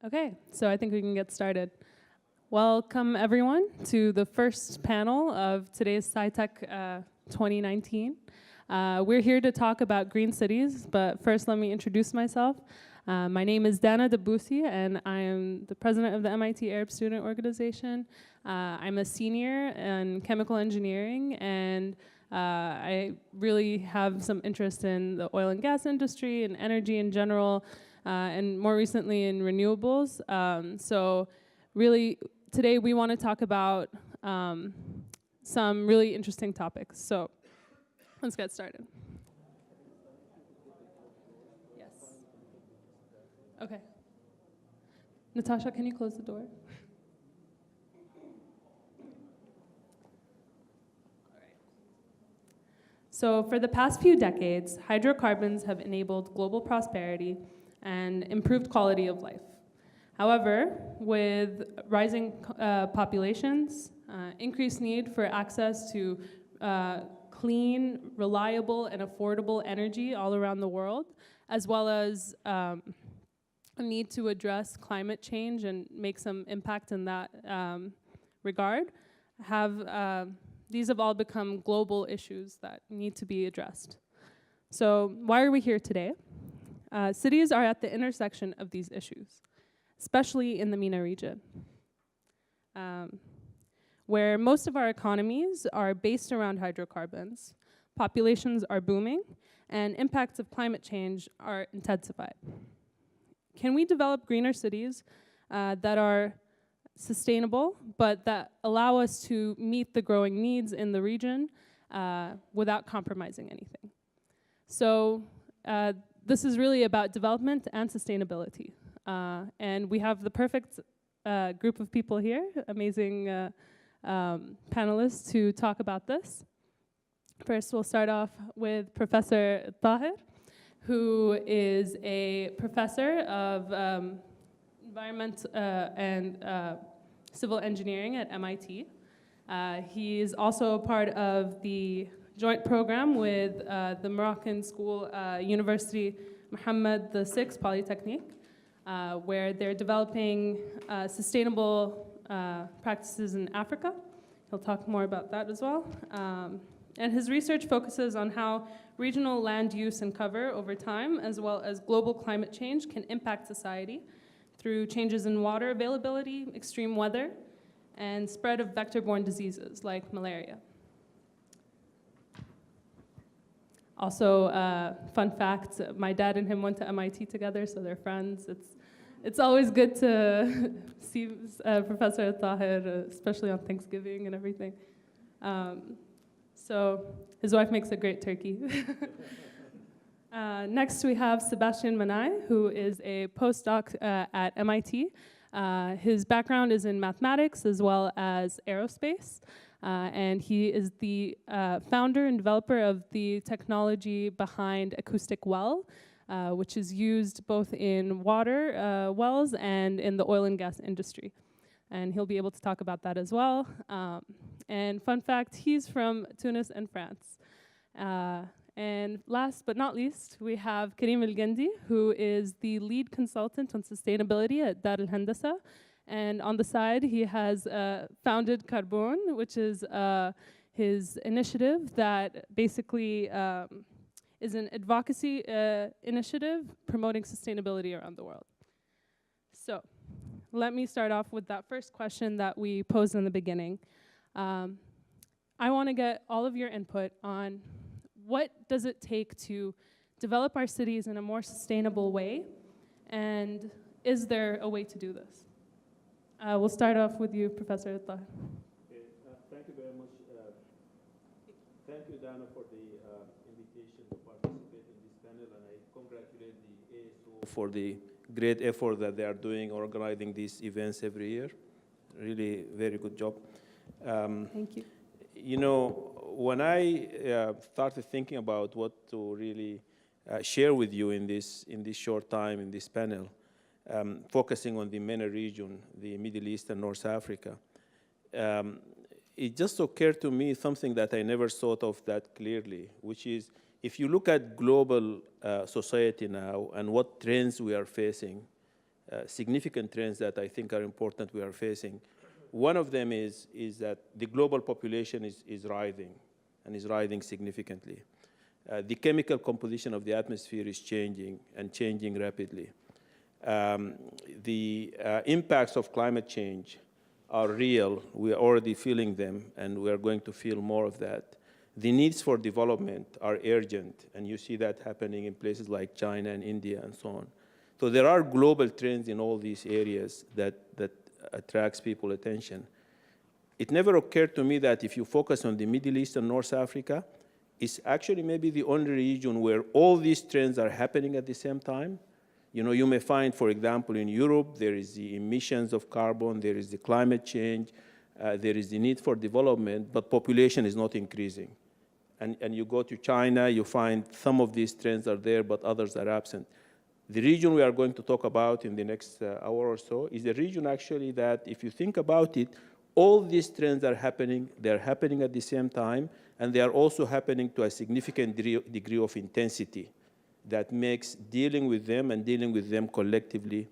Okay, so I think we can get started. Welcome, everyone, to the first panel of today's SciTech 2019. We're here to talk about green cities, but first let me introduce myself. My name is Dana Debussy, and I am the president of the MIT Arab Student Organization. I'm a senior in chemical engineering, and I really have some interest in the oil and gas industry and energy in general, and more recently in renewables. So really, today we want to talk about some really interesting topics. So let's get started. Yes. Okay. Natasha, can you close the door? So for the past few decades, hydrocarbons have enabled global prosperity and improved quality of life. However, with rising populations, increased need for access to clean, reliable, and affordable energy all around the world, as well as a need to address climate change and make some impact in that regard, these have all become global issues that need to be addressed. So why are we here today? Cities are at the intersection of these issues, especially in the MENA region, where most of our economies are based around hydrocarbons, populations are booming, and impacts of climate change are intensified. Can we develop greener cities that are sustainable, but that allow us to meet the growing needs in the region without compromising anything? So this is really about development and sustainability. And we have the perfect group of people here, amazing panelists to talk about this. First, we'll start off with Professor ElTahir, who is a professor of environment and civil engineering at MIT. He is also a part of the joint program with the Moroccan school, University Mohammed VI Polytechnique, where they're developing sustainable practices in Africa. He'll talk more about that as well. And his research focuses on how regional land use and cover over time, as well as global climate change, can impact society through changes in water availability, extreme weather, and spread of vector-borne diseases like malaria. Also, fun fact, my dad and him went to MIT together, so they're friends. It's always good to see Professor ElTahir, especially on Thanksgiving and everything. So his wife makes a great turkey. Next, we have Sebastian Menai, who is a postdoc at MIT. His background is in mathematics as well as aerospace. And he is the founder and developer of the technology behind acoustic well, which is used both in water wells and in the oil and gas industry. And he'll be able to talk about that as well. And fun fact, he's from Tunis and France. And last but not least, we have Karim Mckenzie, who is the lead consultant on sustainability at Dar al-Handasa. And on the side, he has founded Carbon, which is his initiative that basically is an advocacy initiative promoting sustainability around the world. So let me start off with that first question that we posed in the beginning. I want to get all of your input on what does it take to develop our cities in a more sustainable way, and is there a way to do this? We'll start off with you, Professor ElTahir. Okay, thank you very much. Thank you, Dana, for the invitation to participate in this panel, and I congratulate the ASO for the great effort that they are doing organizing these events every year. Really, very good job. Thank you. You know, when I started thinking about what to really share with you in this short time in this panel, focusing on the MENA region, the Middle East and North Africa, it just occurred to me something that I never thought of that clearly, which is if you look at global society now and what trends we are facing, significant trends that I think are important we are facing. One of them is that the global population is rising, and is rising significantly. The chemical composition of the atmosphere is changing, and changing rapidly. The impacts of climate change are real. We are already feeling them, and we are going to feel more of that. The needs for development are urgent, and you see that happening in places like China and India and so on. So there are global trends in all these areas that attracts people's attention. It never occurred to me that if you focus on the Middle East and North Africa, it's actually maybe the only region where all these trends are happening at the same time. You know, you may find, for example, in Europe, there is the emissions of carbon, there is the climate change, there is the need for development, but population is not increasing. And you go to China, you find some of these trends are there, but others are absent. The region we are going to talk about in the next hour or so is a region actually that, if you think about it, all these trends are happening, they're happening at the same time, and they are also happening to a significant degree of intensity that makes dealing with them and dealing with them collectively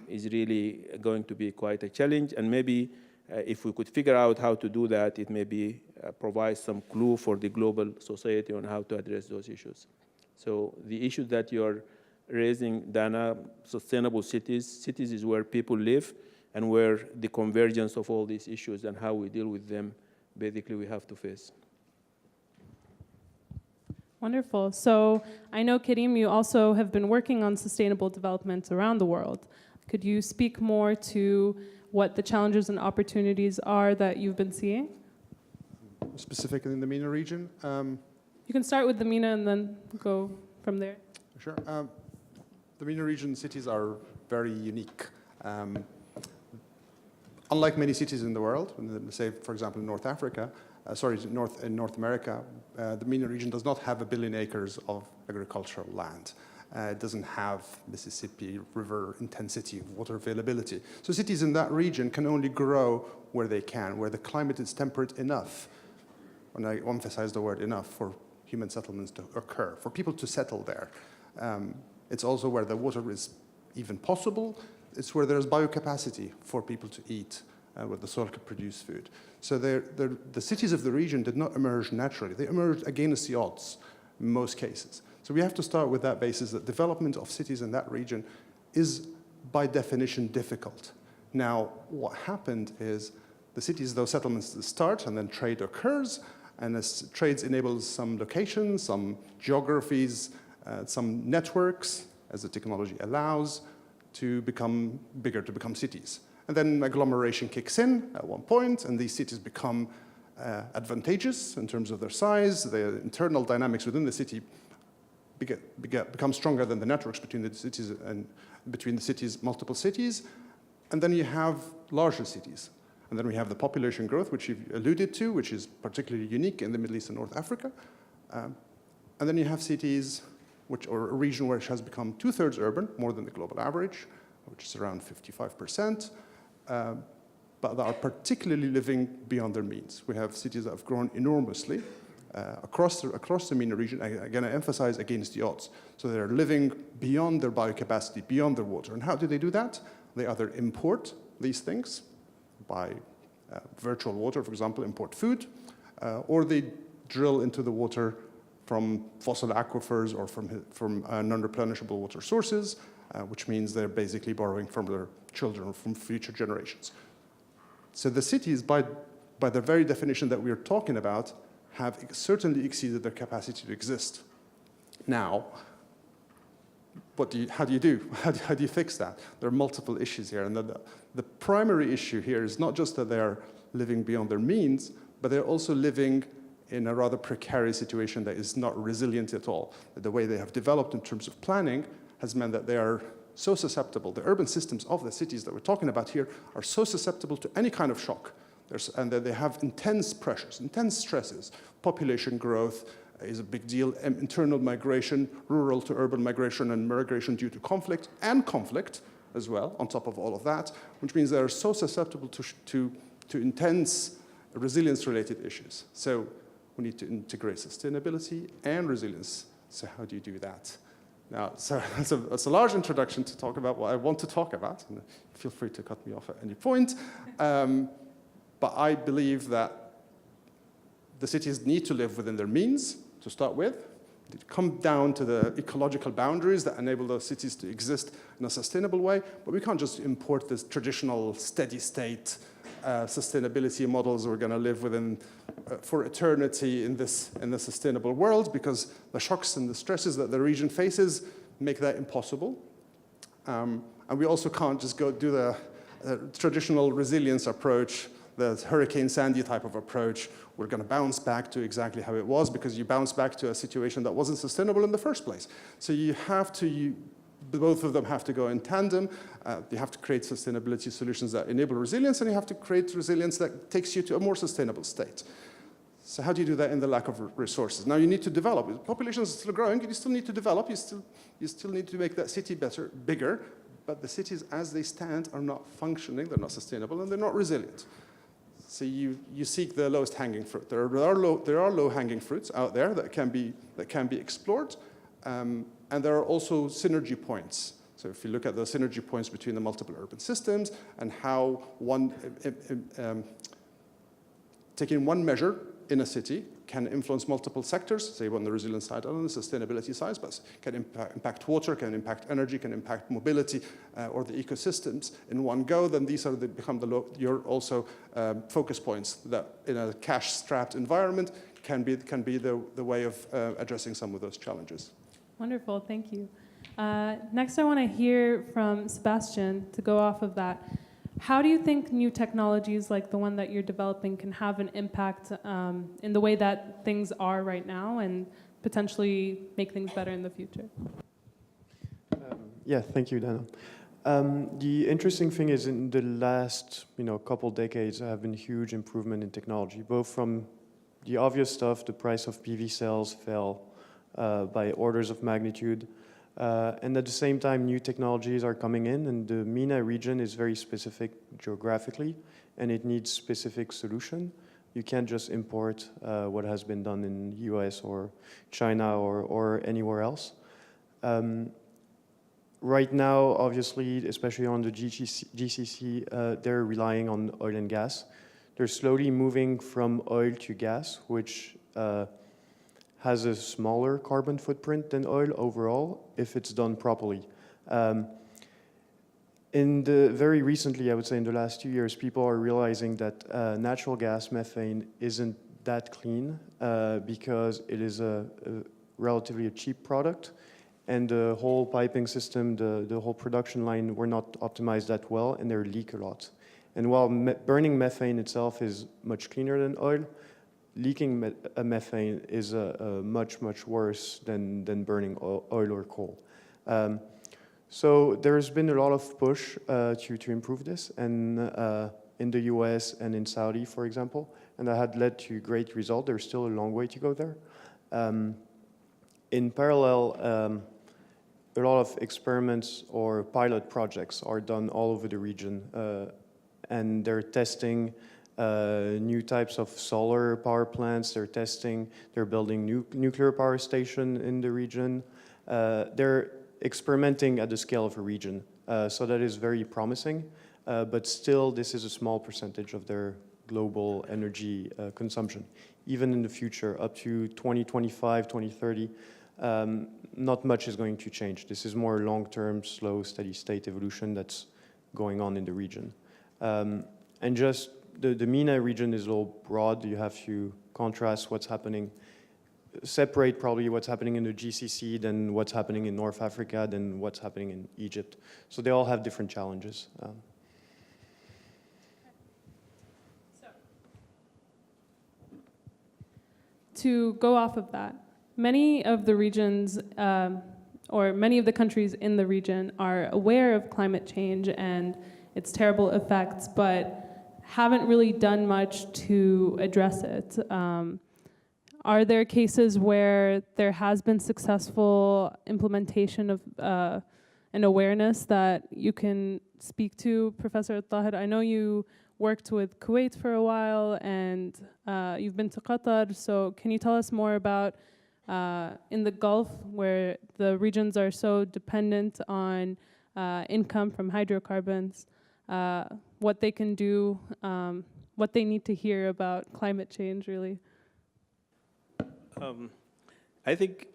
is really going to be quite a challenge. And maybe if we could figure out how to do that, it maybe provides some clue for the global society on how to address those issues. So the issues that you're raising, Dana, sustainable cities, cities is where people live and where the convergence of all these issues and how we deal with them, basically we have to face. Wonderful. So I know, Karim, you also have been working on sustainable development around the world. Could you speak more to what the challenges and opportunities are that you've been seeing? Specifically in the MENA region? You can start with the MENA and then go from there. Sure. The MENA region cities are very unique. Unlike many cities in the world, say, for example, in North Africa, in North America, the MENA region does not have 1 billion acres of agricultural land. It doesn't have Mississippi River intensity of water availability. So cities in that region can only grow where they can, where the climate is temperate enough, and I emphasize the word enough, for human settlements to occur, for people to settle there. It's also where the water is even possible. It's where there's biocapacity for people to eat, where the soil can produce food. So the cities of the region did not emerge naturally. They emerged against the odds in most cases. So we have to start with that basis, that development of cities in that region is by definition difficult. Now, what happened is the cities, those settlements start, and then trade occurs, and as trades enables some locations, some geographies, some networks, as the technology allows, to become bigger, to become cities. And then agglomeration kicks in at one point, and these cities become advantageous in terms of their size. The internal dynamics within the city become stronger than the networks between the cities and between the cities, multiple cities. And then you have larger cities. And then we have the population growth, which you've alluded to, which is particularly unique in the Middle East and North Africa. And then you have cities, or a region which has become 2/3 urban, more than the global average, which is around 55%, but that are particularly living beyond their means. We have cities that have grown enormously across the MENA region. Again, I emphasize against the odds. So they're living beyond their biocapacity, beyond their water. And how do they do that? They either import these things by virtual water, for example, import food, or they drill into the water from fossil aquifers or from non-replenishable water sources, which means they're basically borrowing from their children or from future generations. So the cities, by the very definition that we're talking about, have certainly exceeded their capacity to exist. Now, how do you do? How do you fix that? There are multiple issues here, and the primary issue here is not just that they're living beyond their means, but they're also living in a rather precarious situation that is not resilient at all. The way they have developed in terms of planning has meant that they are so susceptible. The urban systems of the cities that we're talking about here are so susceptible to any kind of shock. And that they have intense pressures, intense stresses. Population growth is a big deal. Internal migration, rural to urban migration, and migration due to conflict, and conflict as well, on top of all of that, which means they are so susceptible to intense resilience-related issues. So we need to integrate sustainability and resilience. So how do you do that? Now, so that's a large introduction to talk about what I want to talk about, and feel free to cut me off at any point. But I believe that the cities need to live within their means to start with. They come down to the ecological boundaries that enable those cities to exist in a sustainable way, but we can't just import this traditional steady state sustainability models we're going to live within for eternity in this sustainable world, because the shocks and the stresses that the region faces make that impossible. And we also can't just go do the traditional resilience approach, the Hurricane Sandy type of approach. We're going to bounce back to exactly how it was, because you bounce back to a situation that wasn't sustainable in the first place. So you have to, both of them have to go in tandem. You have to create sustainability solutions that enable resilience, and you have to create resilience that takes you to a more sustainable state. So how do you do that in the lack of resources? Now you need to develop. The population is still growing, you still need to develop, you still need to make that city bigger, but the cities as they stand are not functioning, they're not sustainable, and they're not resilient. So you seek the lowest hanging fruit. There are low hanging fruits out there that can be explored, and there are also synergy points. So if you look at the synergy points between the multiple urban systems and how taking one measure in a city can influence multiple sectors, say on the resilience side and on the sustainability side, but can impact water, can impact energy, can impact mobility or the ecosystems in one go, then these are become your also focus points that in a cash-strapped environment can be the way of addressing some of those challenges. Wonderful, thank you. Next, I want to hear from Sebastian to go off of that. How do you think new technologies like the one that you're developing can have an impact in the way that things are right now and potentially make things better in the future? Yeah, thank you, Dana. The interesting thing is in the last couple decades, there have been huge improvement in technology, both from the obvious stuff, the price of PV cells fell by orders of magnitude, and at the same time, new technologies are coming in, and the MENA region is very specific geographically, and it needs specific solution. You can't just import what has been done in the US or China or anywhere else. Right now, obviously, especially on the GCC, they're relying on oil and gas. They're slowly moving from oil to gas, which has a smaller carbon footprint than oil overall, if it's done properly. Very recently, I would say in the last 2 years, people are realizing that natural gas methane isn't that clean because it is a relatively a cheap product, and the whole piping system, the whole production line were not optimized that well, and they leak a lot. And while burning methane itself is much cleaner than oil, leaking methane is much, much worse than burning oil or coal. So there's been a lot of push to improve this, and in the US and in Saudi, for example, and that had led to great results. There's still a long way to go there. In parallel, a lot of experiments or pilot projects are done all over the region, and they're testing new types of solar power plants. They're building nuclear power station in the region. They're experimenting at the scale of a region. So that is very promising, but still this is a small percentage of their global energy consumption. Even in the future, up to 2025, 2030, not much is going to change. This is more long-term, slow, steady state evolution that's going on in the region. And just the MENA region is a little broad. You have to contrast what's happening, separate probably what's happening in the GCC than what's happening in North Africa than what's happening in Egypt. So they all have different challenges. To go off of that, many of the regions or many of the countries in the region are aware of climate change and its terrible effects, but haven't really done much to address it. Are there cases where there has been successful implementation of an awareness that you can speak to, Professor ElTahir? I know you worked with Kuwait for a while, and you've been to Qatar, so can you tell us more about in the Gulf, where the regions are so dependent on income from hydrocarbons, what they can do, what they need to hear about climate change, really? I think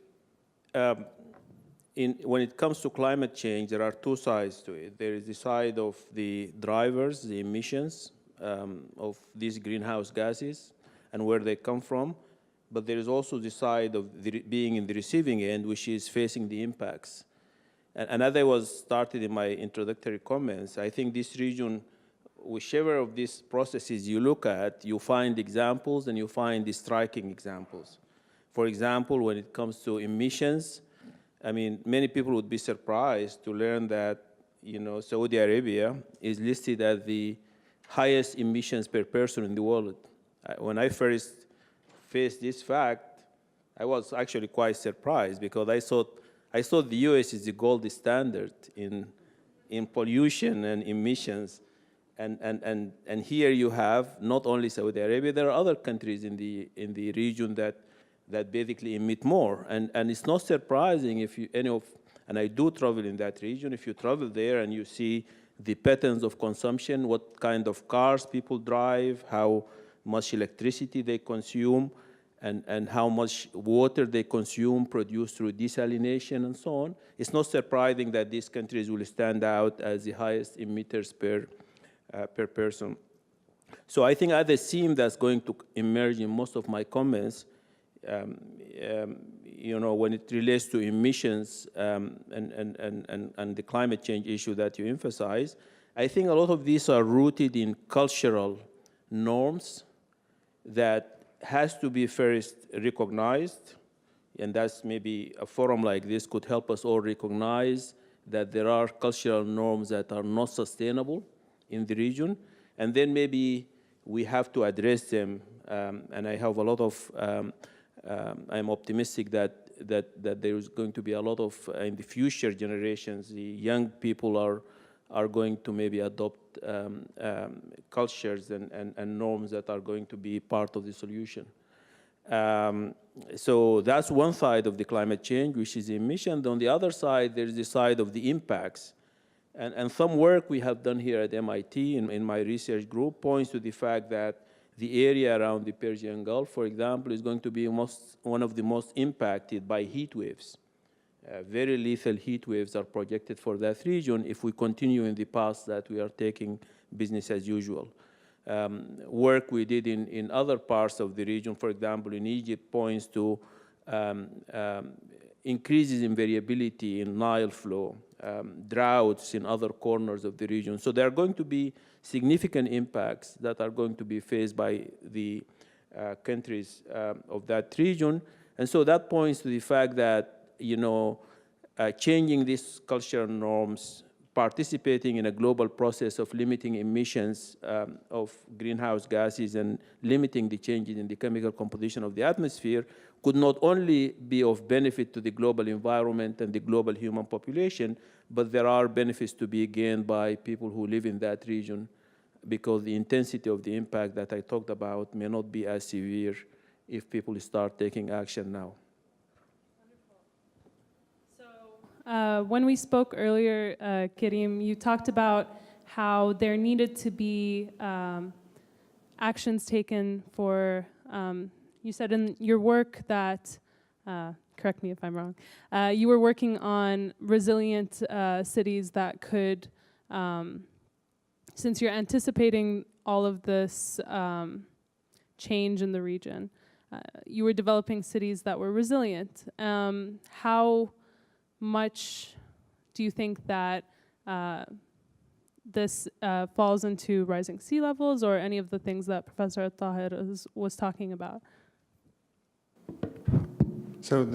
when it comes to climate change, there are two sides to it. There is the side of the drivers, the emissions of these greenhouse gases and where they come from. But there is also the side of being in the receiving end, which is facing the impacts. And as I was started in my introductory comments, I think this region, whichever of these processes you look at, you find examples and you find the striking examples. For example, when it comes to emissions, I mean, many people would be surprised to learn that, you know, Saudi Arabia is listed as the highest emissions per person in the world. When I first faced this fact, I was actually quite surprised because I thought the US is the gold standard in pollution and emissions. And here you have not only Saudi Arabia, there are other countries in the region that basically emit more. And it's not surprising if and I do travel in that region, if you travel there and you see the patterns of consumption, what kind of cars people drive, how much electricity they consume, and how much water they consume produced through desalination and so on, it's not surprising that these countries will stand out as the highest emitters per person. So I think as a theme that's going to emerge in most of my comments, you know, when it relates to emissions and the climate change issue that you emphasize, I think a lot of these are rooted in cultural norms that has to be first recognized, and that's maybe a forum like this could help us all recognize that there are cultural norms that are not sustainable in the region, and then maybe we have to address them, and I have a lot of, I'm optimistic that there is going to be a lot of, in the future generations, the young people are going to maybe adopt cultures and norms that are going to be part of the solution. So that's one side of the climate change, which is emissions. On the other side, there's the side of the impacts. And some work we have done here at MIT in my research group points to the fact that the area around the Persian Gulf, for example, is going to be one of the most impacted by heat waves. Very lethal heat waves are projected for that region if we continue in the path that we are taking business as usual. Work we did in other parts of the region, for example, in Egypt, points to increases in variability in Nile flow, droughts in other corners of the region. So there are going to be significant impacts that are going to be faced by the countries of that region. And so that points to the fact that, you know, changing these cultural norms, participating in a global process of limiting emissions of greenhouse gases and limiting the changes in the chemical composition of the atmosphere could not only be of benefit to the global environment and the global human population, but there are benefits to be gained by people who live in that region, because the intensity of the impact that I talked about may not be as severe if people start taking action now. When we spoke earlier, Karim, you talked about how there needed to be actions taken for, you said in your work that, correct me if I'm wrong, you were working on resilient cities that could, since you're anticipating all of this change in the region, you were developing cities that were resilient. How much do you think that this falls into rising sea levels or any of the things that Professor ElTahir was talking about? So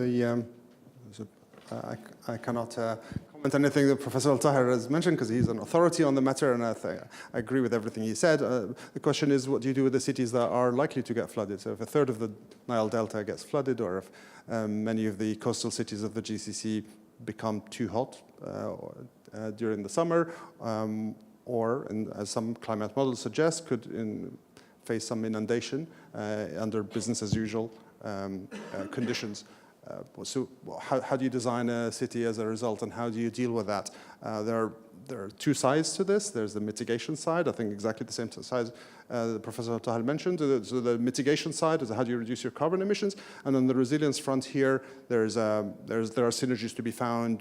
I cannot comment on anything that Professor ElTahir has mentioned because he's an authority on the matter, and I agree with everything he said. The question is, what do you do with the cities that are likely to get flooded? So if a third of the Nile Delta gets flooded, or if many of the coastal cities of the GCC become too hot during the summer, or, as some climate models suggest, could face some inundation under business as usual conditions. So how do you design a city as a result, and how do you deal with that? There are two sides to this. There's the mitigation side, I think exactly the same side Professor ElTahir mentioned. So the mitigation side is how do you reduce your carbon emissions, and on the resilience front here, there are synergies to be found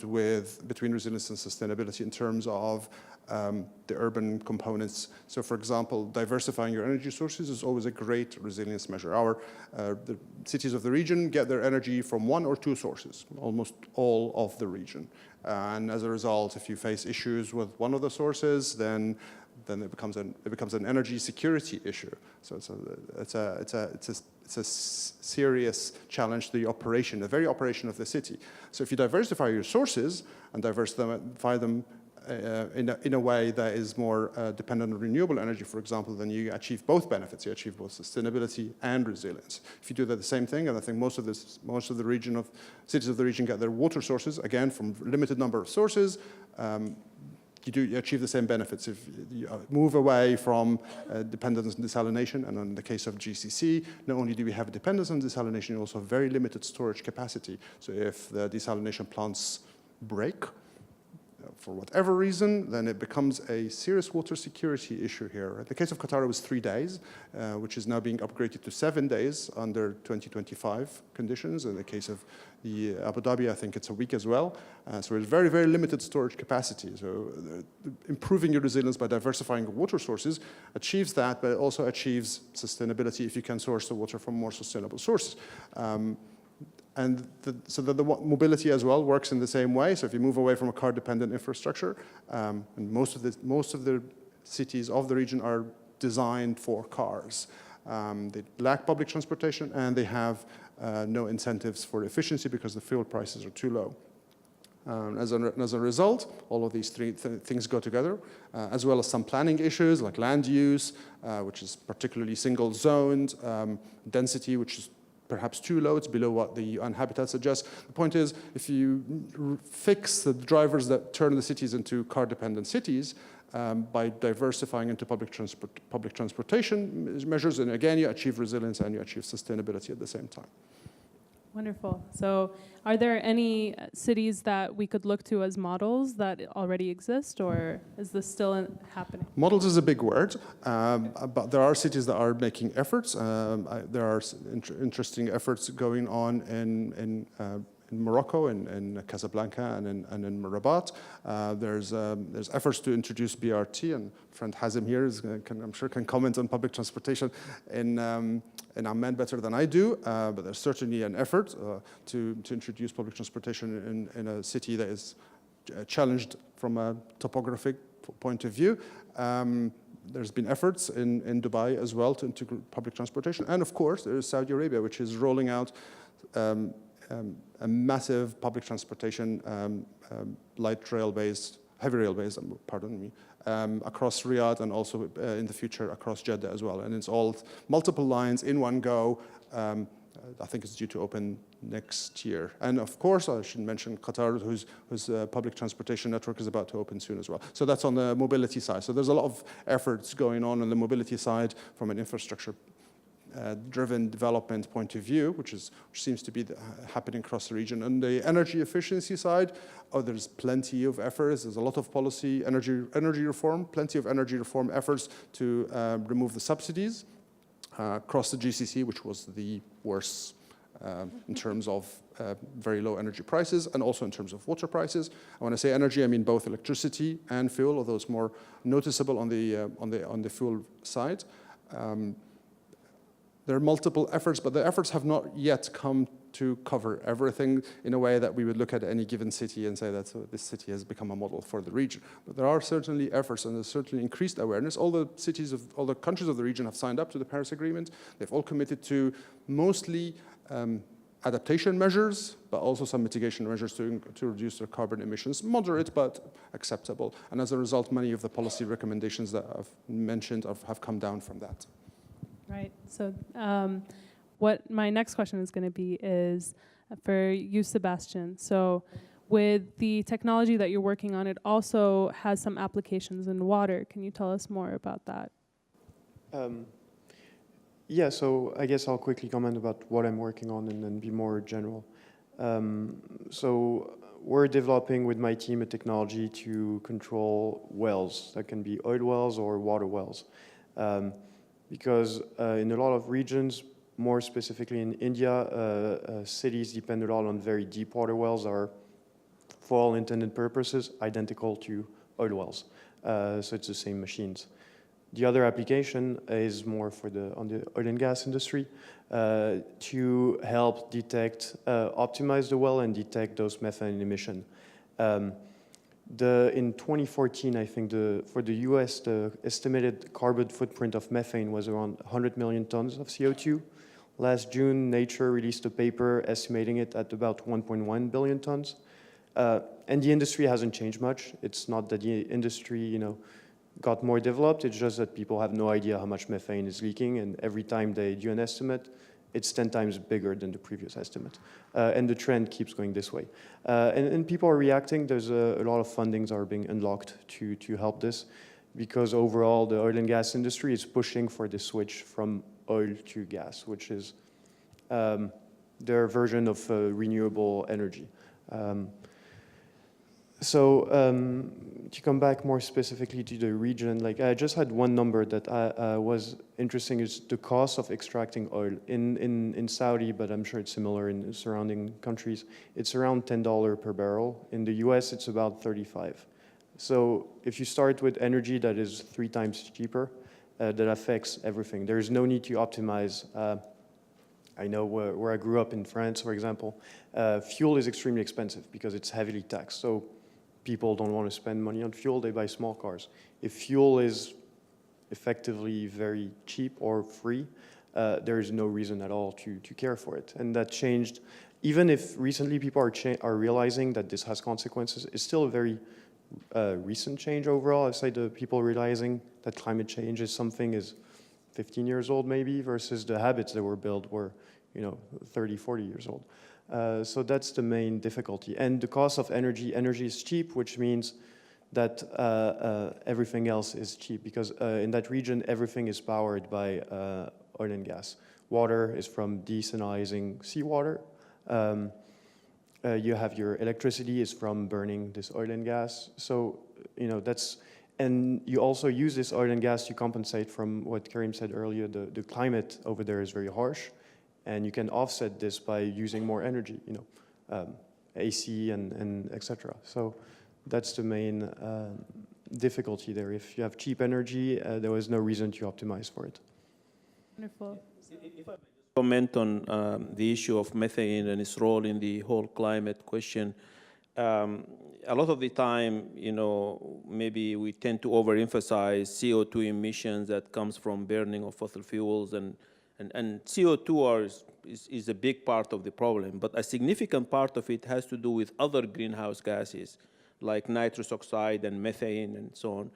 between resilience and sustainability in terms of the urban components. So for example, diversifying your energy sources is always a great resilience measure. The cities of the region get their energy from one or two sources, almost all of the region. And as a result, if you face issues with one of the sources, then it becomes an energy security issue. So it's a serious challenge to the very operation of the city. So if you diversify your sources and diversify them in a way that is more dependent on renewable energy, for example, then you achieve both benefits. You achieve both sustainability and resilience. If you do that the same thing, and I think most of the cities of the region get their water sources, again, from a limited number of sources, you achieve the same benefits. If you move away from dependence on desalination, and in the case of GCC, not only do we have a dependence on desalination, you also have very limited storage capacity. So if the desalination plants break, for whatever reason, then it becomes a serious water security issue here. In the case of Qatar, it was 3 days, which is now being upgraded to 7 days under 2025 conditions. In the case of the Abu Dhabi, I think it's a week as well. So it's very, very limited storage capacity. So improving your resilience by diversifying your water sources achieves that, but it also achieves sustainability if you can source the water from more sustainable sources. So the mobility as well works in the same way. So if you move away from a car-dependent infrastructure, and most of the cities of the region are designed for cars. They lack public transportation, and they have no incentives for efficiency because the fuel prices are too low. As a result, all of these three things go together, as well as some planning issues like land use, which is particularly single-zoned, density, which is perhaps too low, it's below what the UN Habitat suggests. The point is, if you fix the drivers that turn the cities into car-dependent cities by diversifying into public transportation measures, and again, you achieve resilience and you achieve sustainability at the same time. Wonderful. So are there any cities that we could look to as models that already exist, or is this still happening? Models is a big word, but there are cities that are making efforts. There are interesting efforts going on in Morocco, in Casablanca, and in Rabat. There's efforts to introduce BRT, and friend Hazim here I'm sure can comment on public transportation in Amman better than I do, but there's certainly an effort to introduce public transportation in a city that is challenged from a topographic point of view. There's been efforts in Dubai as well to integrate public transportation, and of course there's Saudi Arabia, which is rolling out a massive public transportation, heavy rail-based, pardon me, across Riyadh, and also in the future across Jeddah as well. And it's all multiple lines in one go. I think it's due to open next year. And of course, I should mention Qatar, whose public transportation network is about to open soon as well. So that's on the mobility side. So there's a lot of efforts going on the mobility side from an infrastructure driven development point of view, which seems to be happening across the region. On the energy efficiency side, there's plenty of efforts. There's a lot of policy, energy reform, plenty of energy reform efforts to remove the subsidies across the GCC, which was the worst in terms of very low energy prices, and also in terms of water prices. And when I say energy, I mean both electricity and fuel, although it's more noticeable on the fuel side. There are multiple efforts, but the efforts have not yet come to cover everything in a way that we would look at any given city and say that this city has become a model for the region. But there are certainly efforts, and there's certainly increased awareness. All the countries of the region have signed up to the Paris Agreement. They've all committed to mostly adaptation measures, but also some mitigation measures to reduce their carbon emissions, moderate but acceptable. And as a result, many of the policy recommendations that I've mentioned have come down from that. Right. So what my next question is going to be is for you, Sebastian. So with the technology that you're working on, it also has some applications in water. Can you tell us more about that? Yeah, so I guess I'll quickly comment about what I'm working on and then be more general. So we're developing with my team a technology to control wells that can be oil wells or water wells. Because in a lot of regions, more specifically in India, cities depend a lot on very deep water wells are, for all intended purposes, identical to oil wells. So it's the same machines. The other application is more for on the oil and gas industry to help detect, optimize the well and detect those methane emission. In 2014, I think for the US, the estimated carbon footprint of methane was around 100 million tons of CO2. Last June, Nature released a paper estimating it at about 1.1 billion tons. And the industry hasn't changed much. It's not that the industry, got more developed. It's just that people have no idea how much methane is leaking, and every time they do an estimate, it's 10 times bigger than the previous estimate. And the trend keeps going this way. And people are reacting. There's a lot of fundings are being unlocked to help this, because overall the oil and gas industry is pushing for the switch from oil to gas, which is their version of renewable energy. To come back more specifically to the region, like I just had one number that was interesting, is the cost of extracting oil in Saudi, but I'm sure it's similar in surrounding countries. It's around $10 per barrel. In the US, it's about 35. So if you start with energy that is 3 times cheaper, that affects everything. There's no need to optimize. I know where I grew up in France, for example, fuel is extremely expensive because it's heavily taxed. So people don't want to spend money on fuel, they buy small cars. If fuel is effectively very cheap or free, there is no reason at all to care for it. And that changed, even if recently people are realizing that this has consequences, it's still a very recent change overall. I'd say the people realizing that climate change is something is 15 years old maybe, versus the habits that were built were 30, 40 years old. So that's the main difficulty. And the cost of energy is cheap, which means that everything else is cheap, because in that region, everything is powered by oil and gas. Water is from desalinizing seawater. You have your electricity is from burning this oil and gas. So, and you also use this oil and gas to compensate from what Karim said earlier, the climate over there is very harsh. And you can offset this by using more energy, AC and etc. So that's the main difficulty there. If you have cheap energy, there was no reason to optimize for it. Wonderful. If I may just comment on the issue of methane and its role in the whole climate question. A lot of the time, maybe we tend to overemphasize CO2 emissions that comes from burning of fossil fuels, and CO2 is a big part of the problem, but a significant part of it has to do with other greenhouse gases, like nitrous oxide and methane and so on.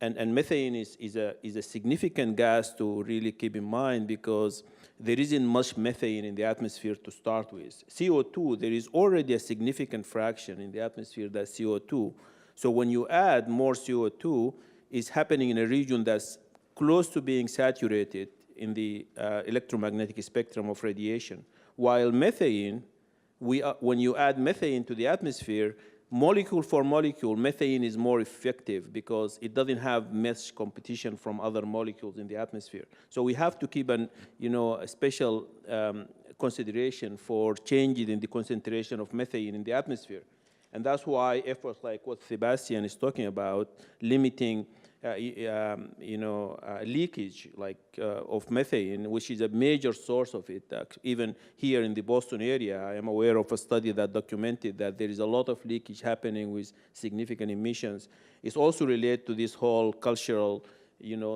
And methane is a significant gas to really keep in mind, because there isn't much methane in the atmosphere to start with. CO2, there is already a significant fraction in the atmosphere that's CO2. So when you add more CO2, it's happening in a region that's close to being saturated in the electromagnetic spectrum of radiation. While methane, when you add methane to the atmosphere, molecule for molecule, methane is more effective because it doesn't have much competition from other molecules in the atmosphere. So we have to keep a special consideration for changes in the concentration of methane in the atmosphere. And that's why efforts like what Sebastian is talking about, limiting leakage of methane, which is a major source of it. Even here in the Boston area, I am aware of a study that documented that there is a lot of leakage happening with significant emissions. It's also related to this whole cultural,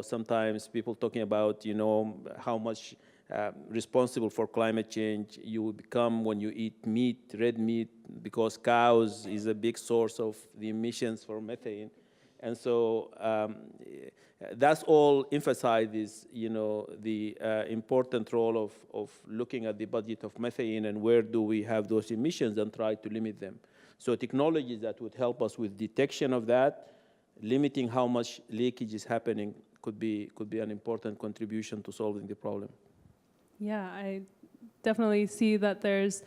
sometimes people talking about, how much responsible for climate change you become when you eat meat, red meat, because cows is a big source of the emissions for methane. And so that's all emphasizes, the important role of looking at the budget of methane and where do we have those emissions and try to limit them. So technologies that would help us with detection of that, limiting how much leakage is happening could be an important contribution to solving the problem. Yeah, I definitely see that there's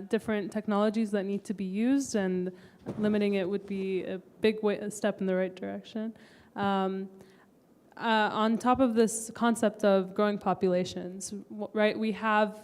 different technologies that need to be used, and limiting it would be a a step in the right direction. On top of this concept of growing populations, right, we have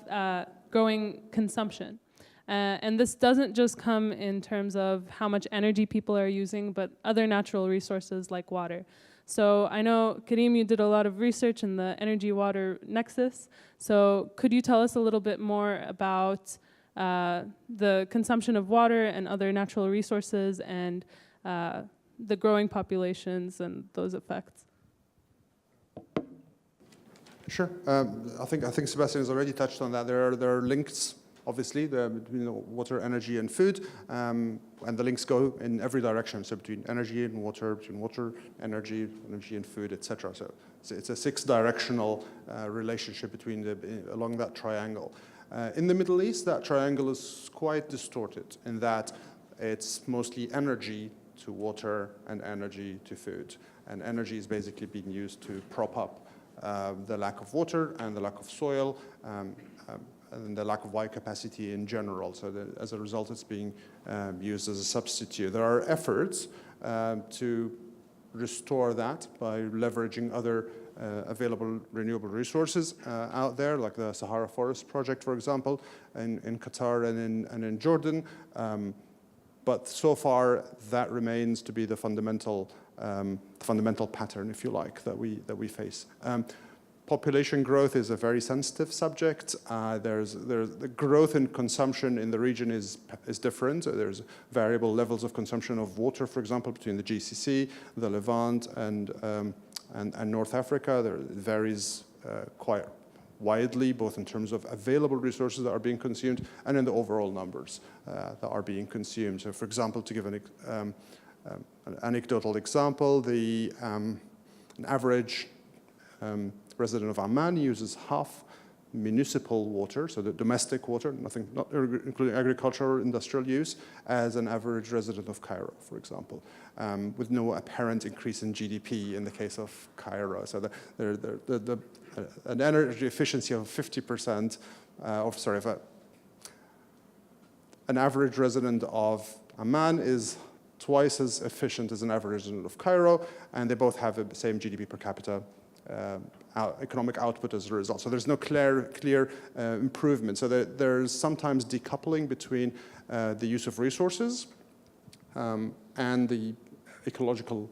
growing consumption. And this doesn't just come in terms of how much energy people are using, but other natural resources like water. So I know, Karim, you did a lot of research in the energy-water nexus. So could you tell us a little bit more about the consumption of water and other natural resources and the growing populations and those effects? Sure. I think Sebastian has already touched on that. There are links, obviously, between water, energy, and food, and the links go in every direction. So between energy and water, between water, energy, and food, etc. So it's a 6-directional relationship along that triangle. In the Middle East, that triangle is quite distorted in that it's mostly energy to water and energy to food, and energy is basically being used to prop up the lack of water and the lack of soil, and the lack of biocapacity in general. So as a result, it's being used as a substitute. There are efforts to restore that by leveraging other available renewable resources out there, like the Sahara Forest Project, for example, in Qatar and in Jordan. But so far, that remains to be the fundamental pattern, if you like, that we face. Population growth is a very sensitive subject. There's the growth in consumption in the region is different. There's variable levels of consumption of water, for example, between the GCC, the Levant, and North Africa. It varies quite widely, both in terms of available resources that are being consumed and in the overall numbers that are being consumed. So, for example, to give an anecdotal example, an average resident of Amman uses half municipal water, so the domestic water, not including agricultural or industrial use, as an average resident of Cairo, for example, with no apparent increase in GDP in the case of Cairo. So an energy efficiency of 50%, an average resident of Amman is twice as efficient as an average resident of Cairo, and they both have the same GDP per capita economic output as a result. So there's no clear improvement. So there's sometimes decoupling between the use of resources and the ecological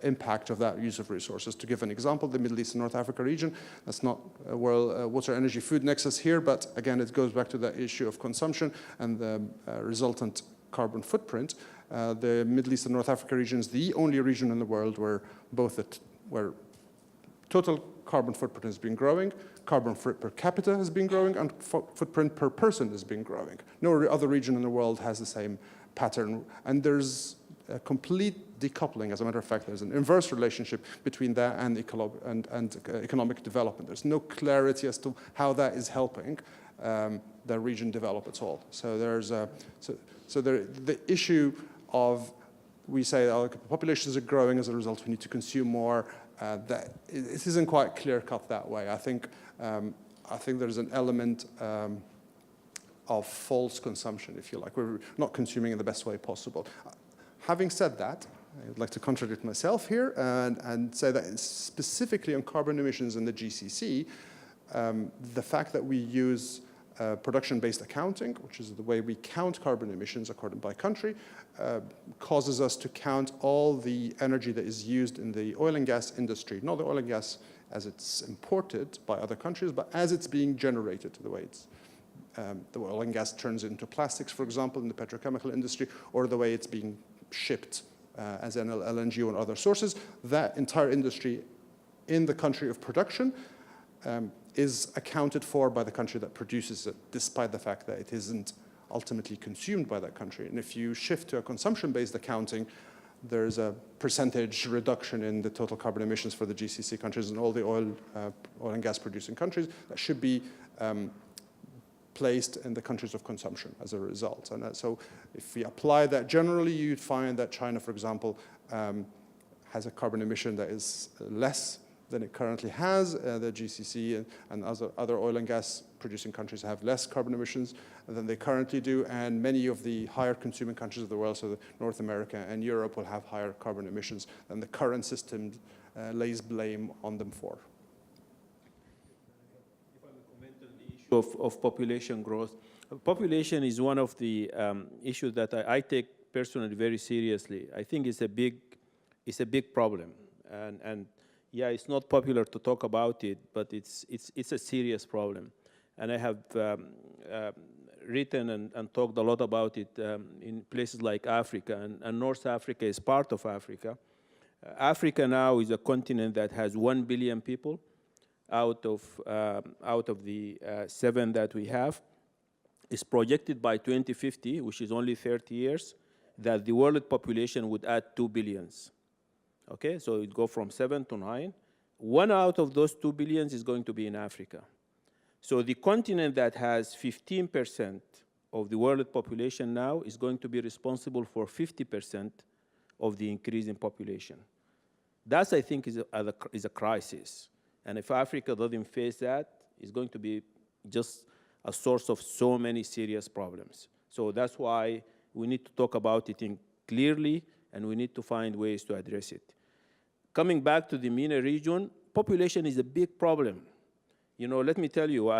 impact of that use of resources. To give an example, the Middle East and North Africa region, that's not a water, energy, food nexus here, but again, it goes back to the issue of consumption and the resultant carbon footprint. The Middle East and North Africa region is the only region in the world where where total carbon footprint has been growing, carbon footprint per capita has been growing, and footprint per person has been growing. No other region in the world has the same pattern, and there's a complete decoupling. As a matter of fact, there's an inverse relationship between that and economic development. There's no clarity as to how that is helping the region develop at all. So there's the issue of, we say, populations are growing, as a result we need to consume more. That it isn't quite clear-cut that way. I think there's an element of false consumption, if you like. We're not consuming in the best way possible. Having said that, I'd like to contradict myself here and say that specifically on carbon emissions in the GCC, the fact that we use production-based accounting, which is the way we count carbon emissions according by country, causes us to count all the energy that is used in the oil and gas industry, not the oil and gas as it's imported by other countries, but as it's being generated, the way it's the oil and gas turns into plastics, for example, in the petrochemical industry, or the way it's being shipped as LNG or other sources. That entire industry in the country of production is accounted for by the country that produces it, despite the fact that it isn't ultimately consumed by that country. And if you shift to a consumption-based accounting, there's a percentage reduction in the total carbon emissions for the GCC countries and all the oil and gas producing countries that should be placed in the countries of consumption as a result. And so if we apply that generally, you'd find that China, for example, has a carbon emission that is less than it currently has. The GCC and other oil and gas producing countries have less carbon emissions than they currently do, and many of the higher consuming countries of the world, so North America and Europe, will have higher carbon emissions than the current system lays blame on them for. If I may comment on the issue of population growth. Population is one of the issues that I take personally very seriously. I think it's a big problem, and yeah, it's not popular to talk about it, but it's a serious problem. And I have written and talked a lot about it in places like Africa, and North Africa is part of Africa. Africa now is a continent that has 1 billion people out of the 7 that we have. It's projected by 2050, which is only 30 years, that the world population would add 2 billions. Okay, so it go from 7 to 9. 1 out of those 2 billions is going to be in Africa. So the continent that has 15% of the world population now is going to be responsible for 50% of the increase in population. That, I think, is a crisis. And if Africa doesn't face that, it's going to be just a source of so many serious problems. So that's why we need to talk about it clearly, and we need to find ways to address it. Coming back to the MENA region, population is a big problem. You know, let me tell you,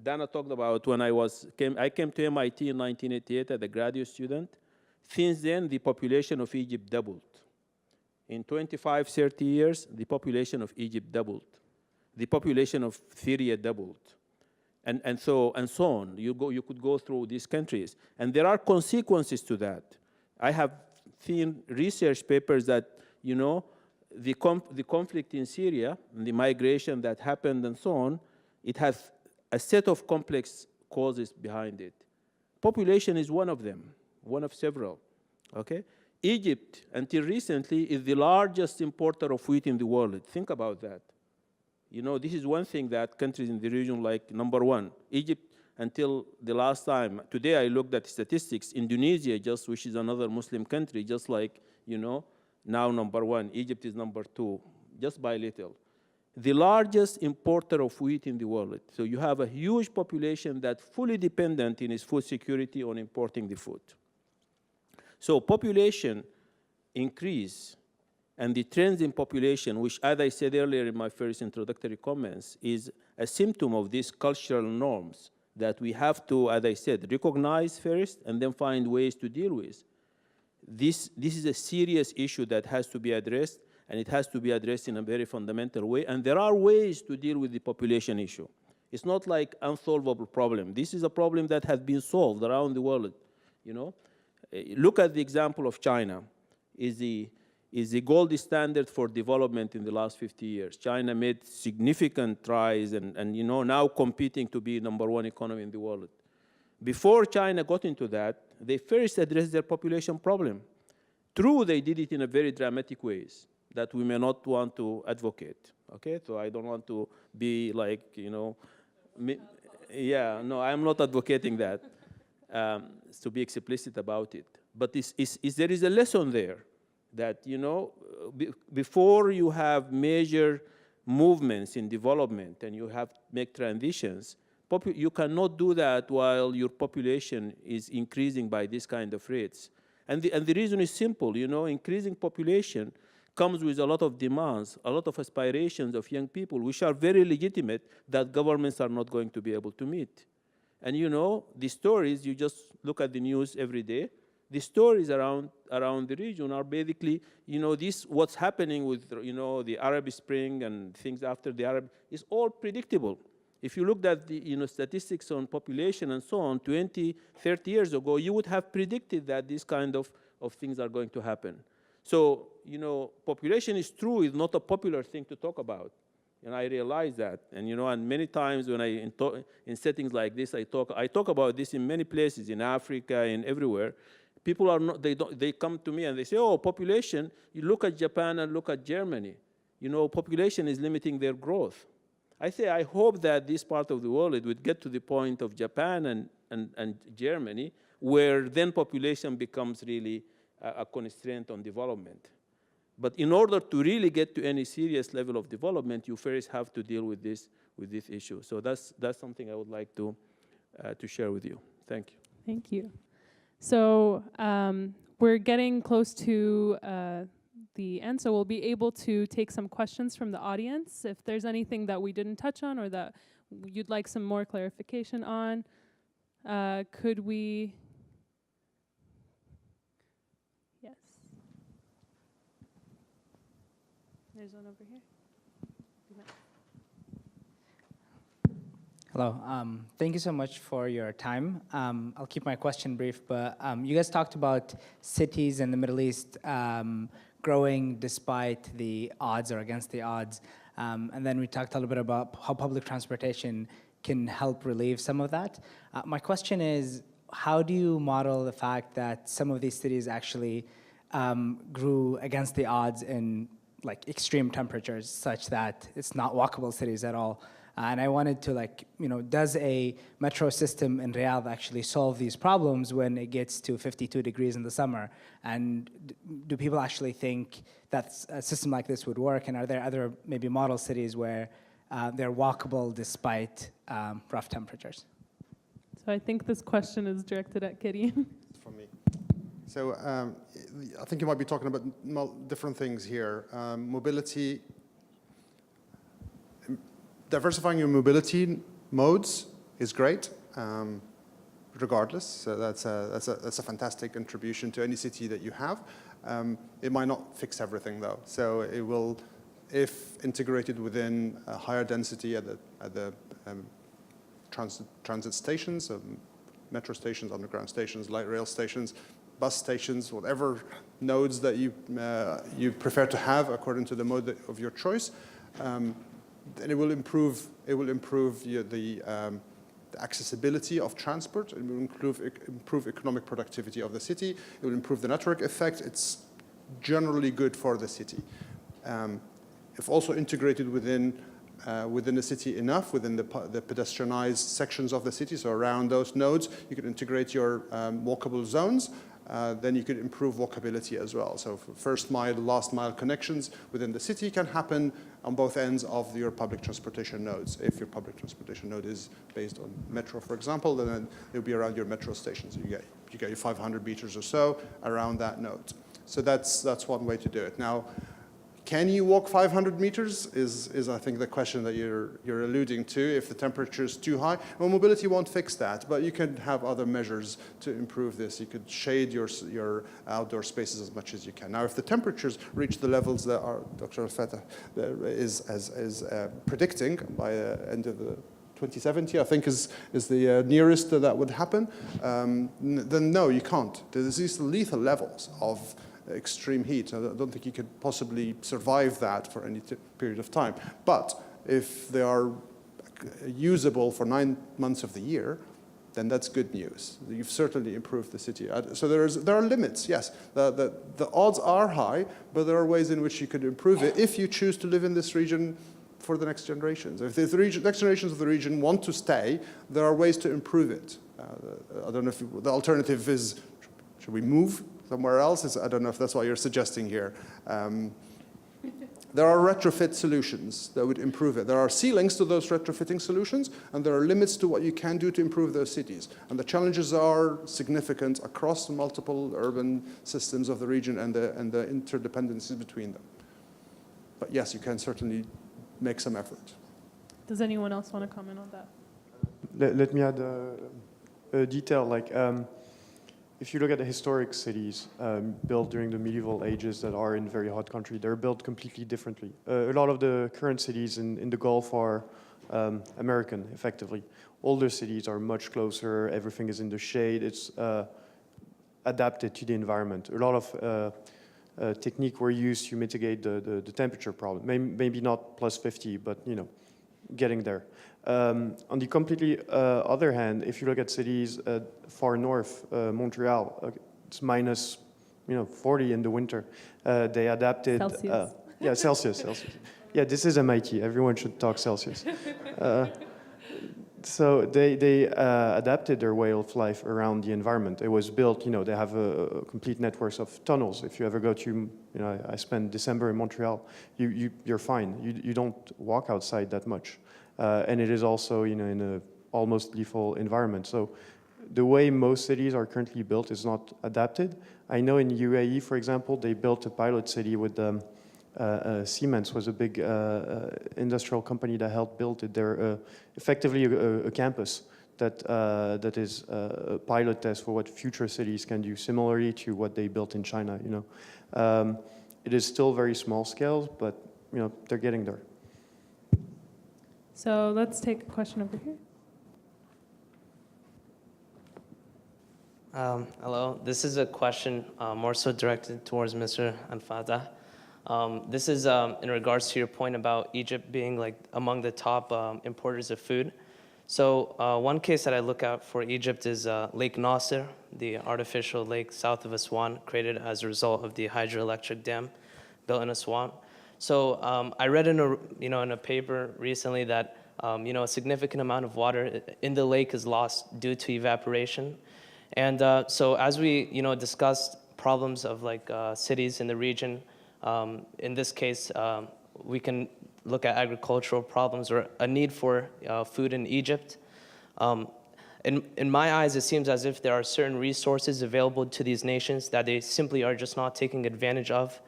Dana talked about when I came to MIT in 1988 as a graduate student. Since then, the population of Egypt doubled. In 25, 30 years, the population of Egypt doubled. The population of Syria doubled. And so on. You could go through these countries. And there are consequences to that. I have seen research papers that, you know, the conflict in Syria, and the migration that happened and so on, it has a set of complex causes behind it. Population is one of them, one of several, okay? Egypt, until recently, is the largest importer of wheat in the world. Think about that. You know, this is one thing that countries in the region like number 1. Egypt, until the last time, today I looked at statistics, Indonesia, which is another Muslim country, just like, you know, now number 1. Egypt is number 2, just by little. The largest importer of wheat in the world. So you have a huge population that's fully dependent in its food security on importing the food. So population increase and the trends in population, which, as I said earlier in my first introductory comments, is a symptom of these cultural norms that we have to, as I said, recognize first and then find ways to deal with. This is a serious issue that has to be addressed, and it has to be addressed in a very fundamental way. And there are ways to deal with the population issue. It's not like unsolvable problem. This is a problem that has been solved around the world. You know, look at the example of China. Is the gold standard for development in the last 50 years. China made significant strides and you know, now competing to be #1 economy in the world. Before China got into that, they first addressed their population problem. True, they did it in a very dramatic ways that we may not want to advocate, okay? So I don't want to be like, you know, yeah, no, I'm not advocating that, to be explicit about it. But there is a lesson there that, you know, before you have major movements in development and you have to make transitions, you cannot do that while your population is increasing by this kind of rates. And the reason is simple, you know, increasing population comes with a lot of demands, a lot of aspirations of young people, which are very legitimate, that governments are not going to be able to meet. And you know, the stories, you just look at the news every day, the stories around the region are basically, you know, what's happening with, you know, the Arab Spring and things after the Arab, is all predictable. If you looked at the, you know, statistics on population and so on 20, 30 years ago, you would have predicted that this kind of things are going to happen. So, you know, population is true, is not a popular thing to talk about. And I realize that. And, you know, and many times when in settings like this, I talk about this in many places, in Africa and everywhere. People are not, they come to me and they say, oh, population, you look at Japan and look at Germany. You know, population is limiting their growth. I say, I hope that this part of the world, it would get to the point of Japan and Germany, where then population becomes really a constraint on development. But in order to really get to any serious level of development, you first have to deal with this issue. So that's something I would like to share with you. Thank you. Thank you. So we're getting close to the end, so we'll be able to take some questions from the audience. If there's anything that we didn't touch on or that you'd like some more clarification on, could we? Yes. There's one over here. Hello. Thank you so much for your time. I'll keep my question brief, but you guys talked about cities in the Middle East growing despite the odds or against the odds. And then we talked a little bit about how public transportation can help relieve some of that. My question is, how do you model the fact that some of these cities actually grew against the odds in like extreme temperatures such that it's not walkable cities at all? And I wanted to does a metro system in Riyadh actually solve these problems when it gets to 52 degrees in the summer? And do people actually think that a system like this would work? And are there other maybe model cities where they're walkable despite rough temperatures? So I think this question is directed at Karim. For me. So I think you might be talking about different things here. Mobility. Diversifying your mobility modes is great, regardless. So that's a fantastic contribution to any city that you have. It might not fix everything though. So it will, if integrated within a higher density at the transit stations, metro stations, underground stations, light rail stations, bus stations, whatever nodes that you prefer to have according to the mode of your choice. And it will improve the accessibility of transport. It will improve economic productivity of the city. It will improve the network effect. It's generally good for the city. If also integrated within the city enough, within the pedestrianized sections of the city, so around those nodes, you could integrate your walkable zones. Then you could improve walkability as well. So first mile, last mile connections within the city can happen on both ends of your public transportation nodes. If your public transportation node is based on metro, for example, then it'll be around your metro station. So you get your 500 meters or so around that node. So that's one way to do it. Now, can you walk 500 meters is I think the question that you're alluding to. If the temperature is too high, well, mobility won't fix that, but you can have other measures to improve this. You could shade your outdoor spaces as much as you can. Now, if the temperatures reach the levels that Dr. ElFatih is predicting by the end of the 2070, I think is the nearest that would happen, then no, you can't. There's these lethal levels of extreme heat. I don't think you could possibly survive that for any period of time. But if they are usable for 9 months of the year, then that's good news. You've certainly improved the city. So there are limits, yes. The odds are high, but there are ways in which you could improve it if you choose to live in this region for the next generations. If the next generations of the region want to stay, there are ways to improve it. I don't know if the alternative is, should we move somewhere else? I don't know if that's what you're suggesting here. There are retrofit solutions that would improve it. There are ceilings to those retrofitting solutions, and there are limits to what you can do to improve those cities. And the challenges are significant across the multiple urban systems of the region and the interdependencies between them. But yes, you can certainly make some effort. Does anyone else want to comment on that? Let me add a detail, if you look at the historic cities built during the medieval ages that are in very hot country, they're built completely differently. A lot of the current cities in the Gulf are American, effectively. Older cities are much closer, everything is in the shade, it's adapted to the environment. A lot of technique were used to mitigate the temperature problem. Maybe not plus 50, but getting there. On the completely other hand, if you look at cities far north, Montreal, it's minus 40 in the winter. They adapted. Celsius. Yeah, Celsius. Yeah, this is MIT. Everyone should talk Celsius. So they adapted their way of life around the environment. It was built, they have a complete network of tunnels. If you ever go to, I spent December in Montreal, you're fine. You don't walk outside that much. And it is also, in a almost lethal environment. So the way most cities are currently built is not adapted. I know in UAE, for example, they built a pilot city with Siemens was a big industrial company that helped build it. They're effectively a campus that is a pilot test for what future cities can do, similarly to what they built in China. It is still very small scale, but they're getting there. So let's take a question over here. Hello, this is a question more so directed towards Mr. ElFatih. This is in regards to your point about Egypt being like among the top importers of food. So one case that I look at for Egypt is Lake Nasser, the artificial lake south of Aswan, created as a result of the hydroelectric dam built in Aswan. So I read in a paper recently that a significant amount of water in the lake is lost due to evaporation. And so as we discussed problems of like cities in the region, in this case, we can look at agricultural problems or a need for food in Egypt. In my eyes, it seems as if there are certain resources available to these nations that they simply are just not taking advantage of.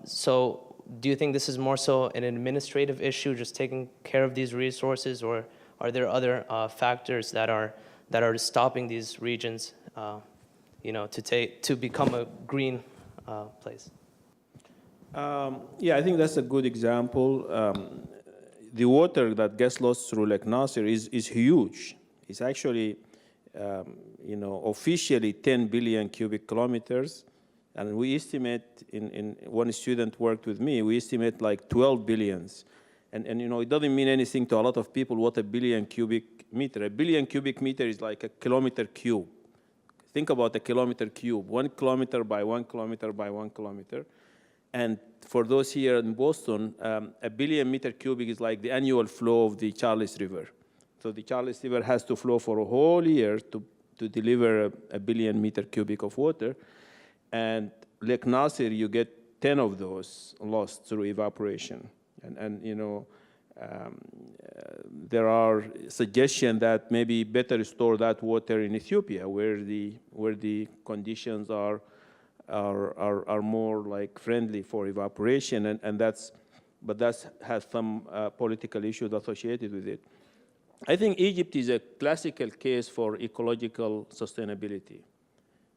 So do you think this is more so an administrative issue, just taking care of these resources, or are there other factors that are stopping these regions, to become a green place? Yeah, I think that's a good example. The water that gets lost through Lake Nasser is huge. It's actually, officially 10 billion cubic kilometers. And we estimate, in one student worked with me, we estimate like 12 billions. And it doesn't mean anything to a lot of people what a billion cubic meter. A billion cubic meter is like a kilometer cube. Think about a kilometer cube, 1 kilometer by 1 kilometer by 1 kilometer. And for those here in Boston, a billion meter cubic is like the annual flow of the Charles River. So the Charles River has to flow for a whole year to deliver a billion meter cubic of water. And Lake Nasser, you get 10 of those lost through evaporation. There are suggestions that maybe better store that water in Ethiopia, where the conditions are more like friendly for evaporation, but that has some political issues associated with it. I think Egypt is a classical case for ecological sustainability.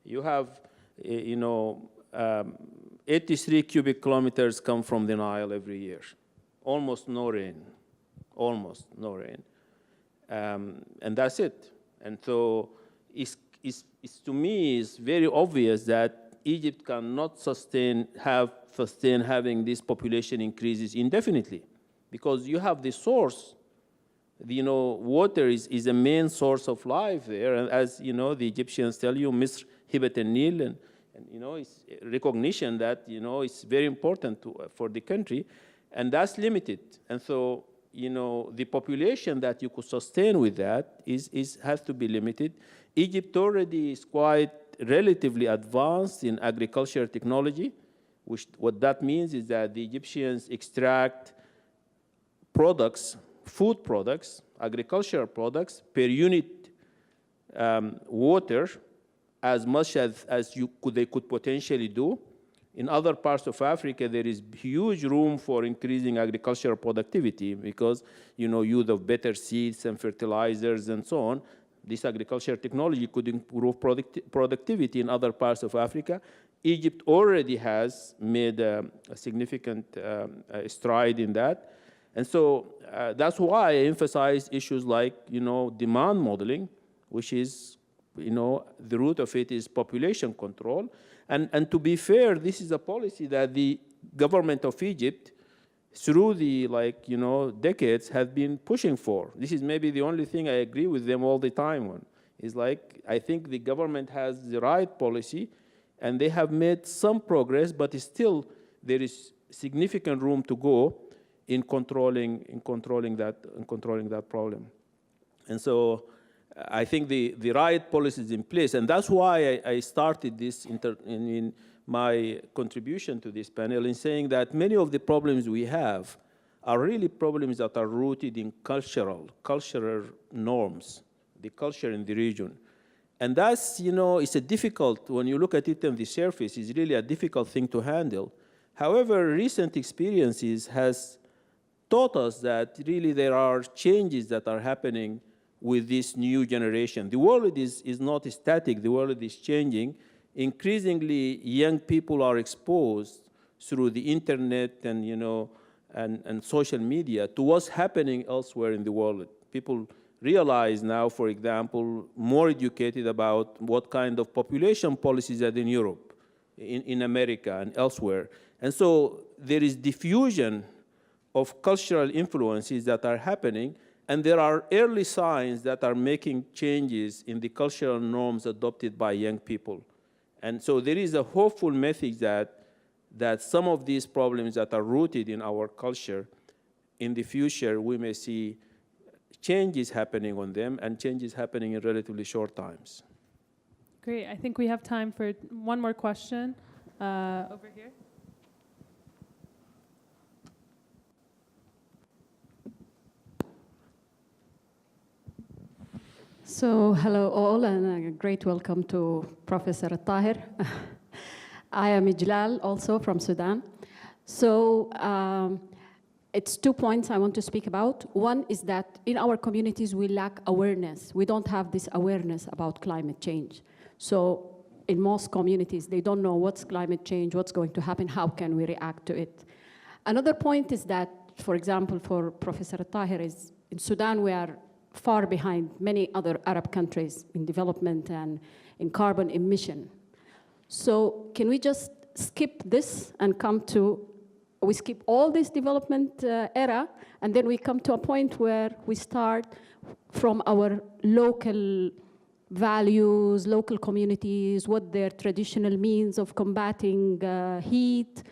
You have, 83 cubic kilometers come from the Nile every year. Almost no rain. And that's it. And so it's to me, it's very obvious that Egypt cannot sustain having this population increases indefinitely, because you have the source. Water is a main source of life there, and as the Egyptians tell you, Misr hibat al-Nil, and it's recognition that it's very important for the country, and that's limited. And so the population that you could sustain with that has to be limited. Egypt already is quite relatively advanced in agricultural technology, what that means is that the Egyptians extract products, food products, agricultural products per unit water as much as they could potentially do. In other parts of Africa, there is huge room for increasing agricultural productivity because, use of better seeds and fertilizers and so on. This agricultural technology could improve productivity in other parts of Africa. Egypt already has made a significant stride in that. And so that's why I emphasize issues like, demand modeling, which is, the root of it is population control. And to be fair, this is a policy that the government of Egypt, through the decades, have been pushing for. This is maybe the only thing I agree with them all the time on. Is I think the government has the right policy, and they have made some progress, but still there is significant room to go in controlling that problem. And so I think the right policy is in place, and that's why I started this in my contribution to this panel in saying that many of the problems we have are really problems that are rooted in cultural norms, the culture in the region. And that's, it's a difficult, when you look at it on the surface, it's really a difficult thing to handle. However, recent experiences has taught us that really there are changes that are happening with this new generation. The world is not static, the world is changing. Increasingly, young people are exposed through the internet and, and social media to what's happening elsewhere in the world. People realize now, for example, more educated about what kind of population policies are in Europe, in America and elsewhere. And so there is diffusion of cultural influences that are happening, and there are early signs that are making changes in the cultural norms adopted by young people. And so there is a hopeful message that some of these problems that are rooted in our culture, in the future, we may see changes happening on them and changes happening in relatively short times. Great. I think we have time for one more question over here. So, hello all, and a great welcome to Professor ElTahir. I am Ijlal, also from Sudan. So, it's 2 points I want to speak about. One is that in our communities, we lack awareness. We don't have this awareness about climate change. So, in most communities, they don't know what's climate change, what's going to happen, how can we react to it. Another point is that, for example, for Professor ElTahir, is in Sudan, we are far behind many other Arab countries in development and in carbon emission. So can we just skip this and we skip all this development era, and then we come to a point where we start from our local values, local communities, what their traditional means of combating heat,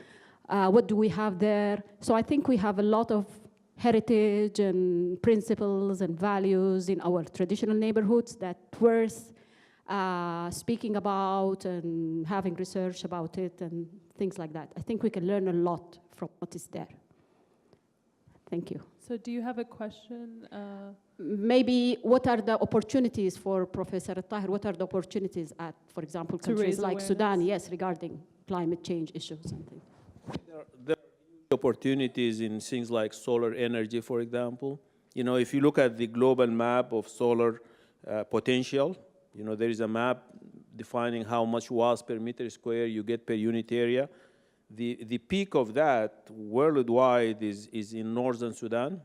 what do we have there? So I think we have a lot of heritage and principles and values in our traditional neighborhoods that worth speaking about and having research about it and things like that. I think we can learn a lot from what is there. Thank you. So do you have a question? Maybe what are the opportunities for Professor ElTahir? What are the opportunities at, for example, countries like Sudan, yes, regarding climate change issues and things? There are opportunities in things like solar energy, for example. If you look at the global map of solar potential, there is a map defining how much watts per meter square you get per unit area. The peak of that worldwide is in northern Sudan.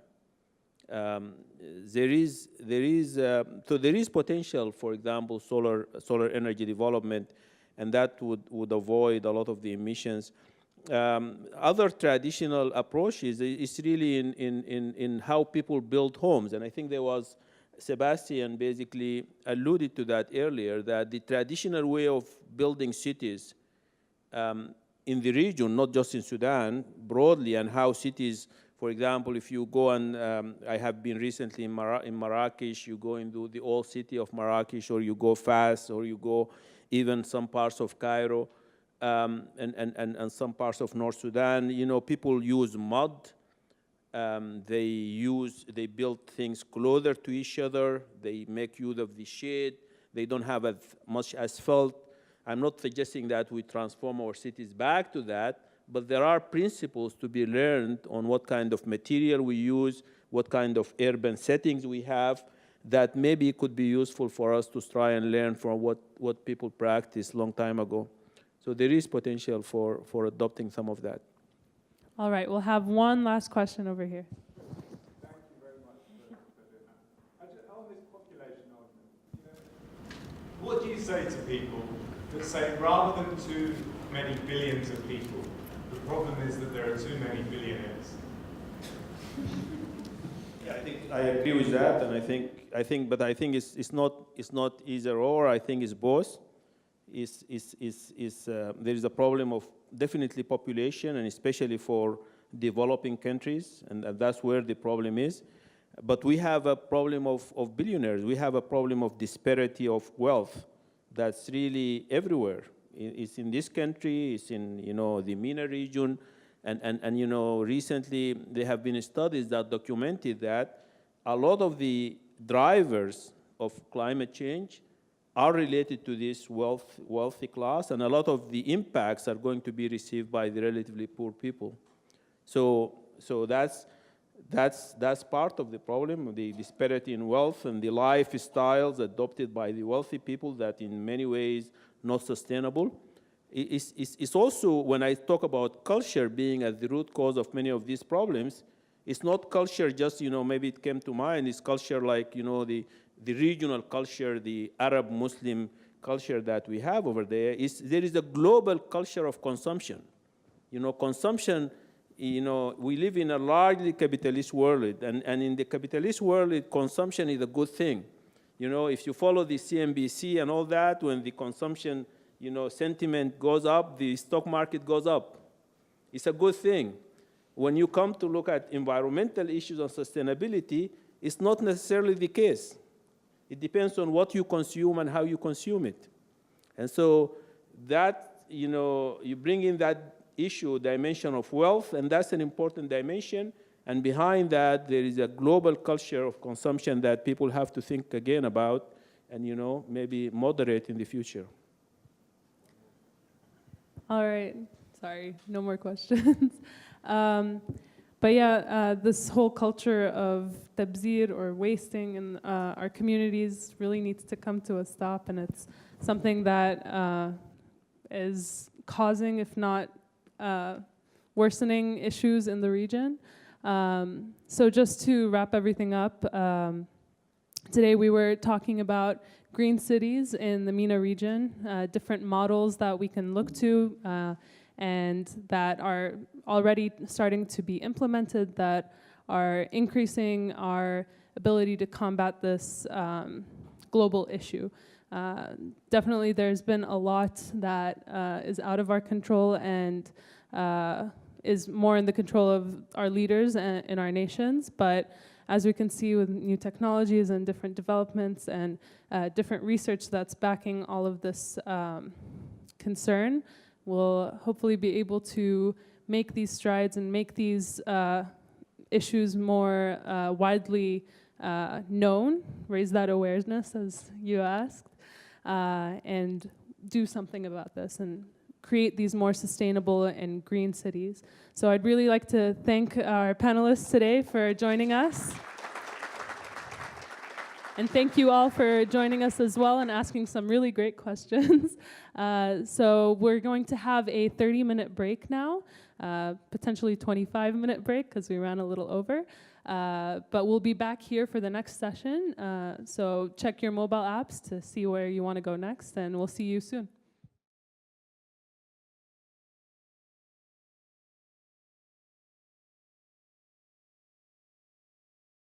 There is potential, for example, solar energy development, and that would avoid a lot of the emissions. Other traditional approaches is really in how people build homes, and I think there was Sebastian basically alluded to that earlier, that the traditional way of building cities in the region, not just in Sudan, broadly, and how cities, for example, if you go and I have been recently in Marrakesh, you go into the old city of Marrakesh, or you go Fas, or you go even some parts of Cairo and some parts of North Sudan. People use mud. They build things closer to each other. They make use of the shade. They don't have as much asphalt. I'm not suggesting that we transform our cities back to that, but there are principles to be learned on what kind of material we use, what kind of urban settings we have, that maybe could be useful for us to try and learn from what people practiced a long time ago. So there is potential for adopting some of that. All right, we'll have one last question over here. Thank you very much for doing that. On this population argument, what do you say to people that say rather than too many billions of people, the problem is that there are too many billionaires? Yeah, I agree with that, and I think it's not either or. I think it's both. There is a problem of definitely population, and especially for developing countries, and that's where the problem is. But we have a problem of billionaires. We have a problem of disparity of wealth that's really everywhere. It's in this country, it's in, you know, the MENA region, and you know, recently there have been studies that documented that a lot of the drivers of climate change are related to this wealthy class, and a lot of the impacts are going to be received by the relatively poor people. So that's part of the problem, the disparity in wealth and the lifestyles adopted by the wealthy people that in many ways not sustainable. It's also, when I talk about culture being at the root cause of many of these problems, it's not culture just, you know, maybe it came to mind, it's culture like, you know, the regional culture, the Arab Muslim culture that we have over there. There is a global culture of consumption. You know, consumption, you know, we live in a largely capitalist world, and in the capitalist world, consumption is a good thing. You know, if you follow the CNBC and all that, when the consumption, you know, sentiment goes up, the stock market goes up. It's a good thing. When you come to look at environmental issues and sustainability, it's not necessarily the case. It depends on what you consume and how you consume it. And so that, you know, you bring in that issue, dimension of wealth, and that's an important dimension. And behind that, there is a global culture of consumption that people have to think again about and, you know, maybe moderate in the future. All right. Sorry, no more questions. But yeah, this whole culture of tabzir or wasting in our communities really needs to come to a stop, and it's something that is causing, if not worsening, issues in the region. So just to wrap everything up, today we were talking about green cities in the MENA region, different models that we can look to and that are already starting to be implemented, that are increasing our ability to combat this global issue. Definitely there's been a lot that is out of our control and is more in the control of our leaders in our nations, but as we can see with new technologies and different developments and different research that's backing all of this concern, we'll hopefully be able to make these strides and make these issues more widely known, raise that awareness, as you asked, and do something about this and create these more sustainable and green cities. So I'd really like to thank our panelists today for joining us. And thank you all for joining us as well and asking some really great questions. So we're going to have a 30-minute break now, potentially 25-minute break because we ran a little over. But we'll be back here for the next session. So check your mobile apps to see where you want to go next, and we'll see you soon.